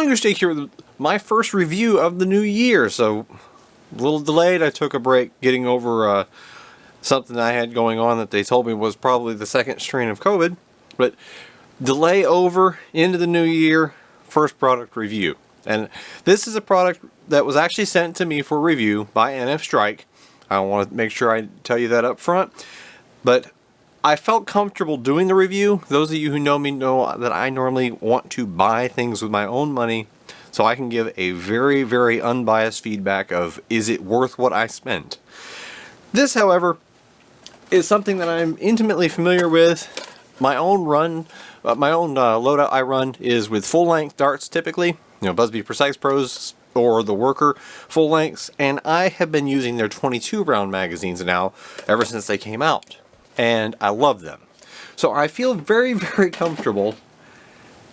Longer Stay here with my first review of the new year. So, a little delayed. I took a break getting over something I had going on that they told me was probably the second strain of COVID. But delay over into the new year, first product review. And this is a product that was actually sent to me for review by NFStrike. I want to make sure I tell you that up front. But I felt comfortable doing the review. Those of you who know me know that I normally want to buy things with my own money so I can give a very, very unbiased feedback of, is it worth what I spent? This, however, is something that I'm intimately familiar with. My own run, loadout I run is with full-length darts typically. You know, Busby Precise Pros or the Worker full lengths, and I have been using their 22 round magazines now ever since they came out, and I love them. So I feel very, very comfortable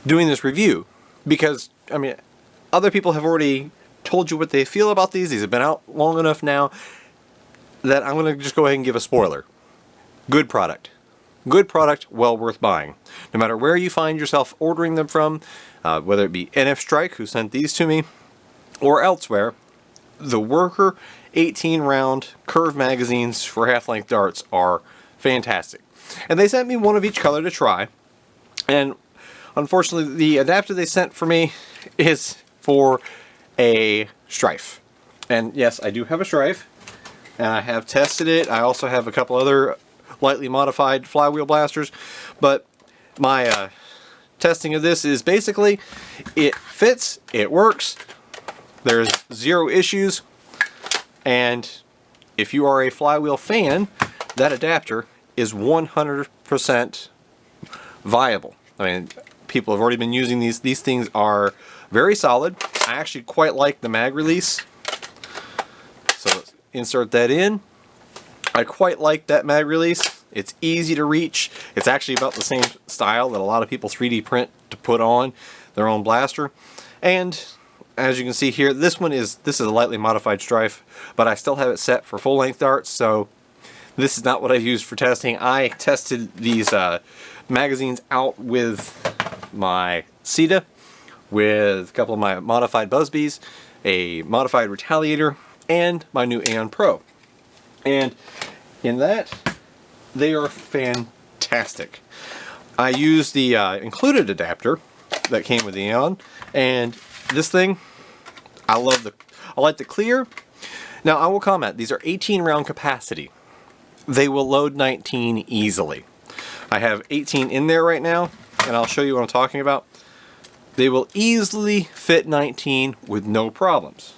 doing this review because, I mean, other people have already told you what they feel about these. These have been out long enough now that I'm going to just go ahead and give a spoiler. Good product. Good product, well worth buying. No matter where you find yourself ordering them from, whether it be NFStrike, who sent these to me, or elsewhere, the Worker 18 round curve magazines for half-length darts are fantastic. And they sent me one of each color to try. And unfortunately, the adapter they sent for me is for a Strife. And yes, I do have a Strife, and I have tested it. I also have a couple other lightly modified flywheel blasters, but my testing of this is basically it fits, it works, there's zero issues, and if you are a flywheel fan, that adapter is 100% viable. I mean, people have already been using these. These things are very solid. I actually quite like the mag release. So let's insert that in. I quite like that mag release. It's easy to reach. It's actually about the same style that a lot of people 3D print to put on their own blaster. And as you can see here, this is a lightly modified Strife, but I still have it set for full-length darts, so this is not what I used for testing. I tested these magazines out with my CETA, with a couple of my modified Busbys, a modified Retaliator, and my new Aeon Pro. And in that, they are fantastic. I used the included adapter that came with the Aeon, and this thing, I like the clear. Now I will comment, these are 18 round capacity. They will load 19 easily. I have 18 in there right now, and I'll show you what I'm talking about. They will easily fit 19 with no problems.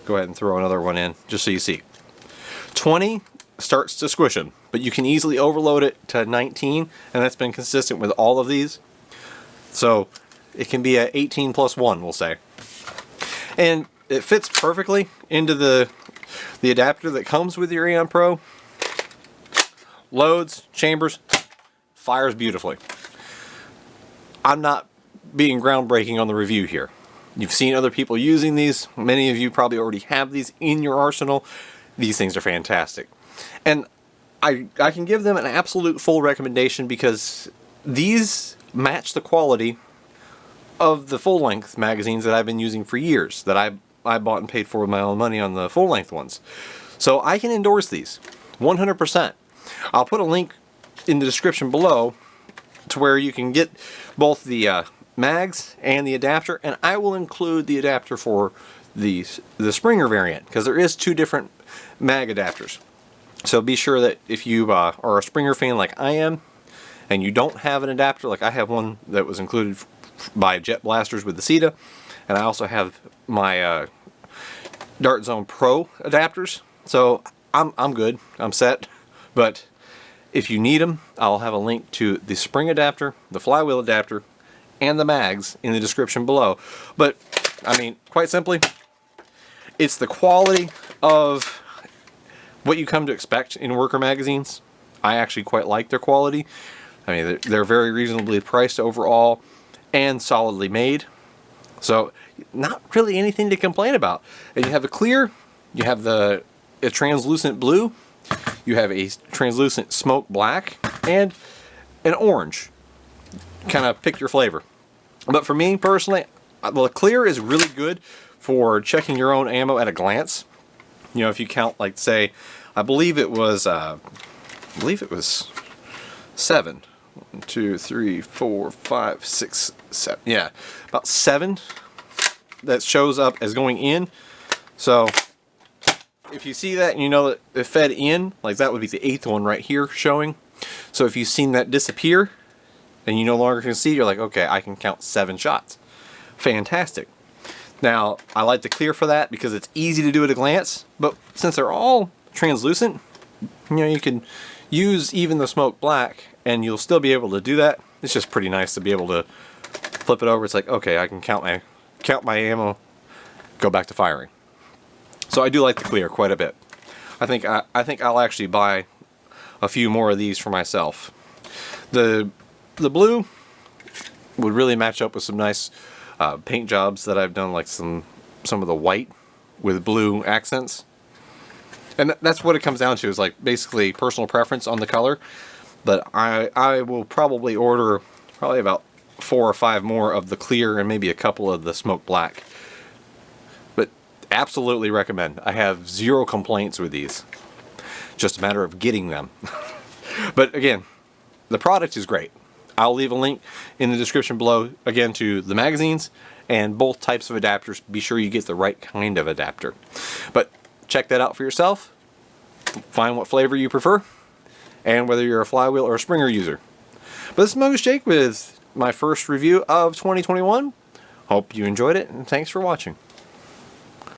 Go ahead and throw another one in, just so you see. 20 starts to squish them, but you can easily overload it to 19, and that's been consistent with all of these. So it can be a 18 plus 1, we'll say. And it fits perfectly into the adapter that comes with your Aeon Pro. Loads, chambers, fires beautifully. I'm not being groundbreaking on the review here. You've seen other people using these. Many of you probably already have these in your arsenal. These things are fantastic. And I can give them an absolute full recommendation because these match the quality of the full-length magazines that I've been using for years, that I bought and paid for with my own money on the full-length ones. So I can endorse these 100%. I'll put a link in the description below to where you can get both the mags and the adapter, and I will include the adapter for the Springer variant, because there is 2 different mag adapters. So be sure that if you are a Springer fan like I am, and you don't have an adapter, like I have one that was included by Jet Blasters with the CETA, and I also have my Dart Zone Pro adapters, so I'm good, I'm set. But if you need them, I'll have a link to the spring adapter, the flywheel adapter, and the mags in the description below. But I mean, quite simply, it's the quality of what you come to expect in Worker magazines. I actually quite like their quality. I mean, they're very reasonably priced overall and solidly made. So not really anything to complain about. And you have the clear, you have a translucent blue, you have a translucent smoke black, and an orange. Kind of pick your flavor. But for me personally, Well, the clear is really good for checking your own ammo at a glance. You know, if you count, like, say, I believe it was 7. 1, 2, 3, 4, 5, 6, 7. Yeah, about 7 that shows up as going in. So if you see that and you know that it fed in, like that would be the 8th one right here showing. So if you've seen that disappear and you no longer can see, you're like, okay, I can count 7 shots. Fantastic. Now, I like the clear for that because it's easy to do at a glance, but since they're all translucent, you know, you can use even the smoke black and you'll still be able to do that. It's just pretty nice to be able to flip it over. It's like, okay, I can count my ammo, go back to firing. So I do like the clear quite a bit. I think I'll actually buy a few more of these for myself. The blue would really match up with some nice paint jobs that I've done, like some of the white with blue accents. And that's what it comes down to, is like basically personal preference on the color. But I will probably order about 4 or 5 more of the clear and maybe a couple of the smoke black. But absolutely recommend. I have 0 complaints with these. Just a matter of getting them. But again, the product is great. I'll leave a link in the description below, again, to the magazines and both types of adapters. Be sure you get the right kind of adapter. But check that out for yourself. Find what flavor you prefer and whether you're a flywheel or a Springer user. But this is Mogus Jake with my first review of 2021. Hope you enjoyed it, and thanks for watching.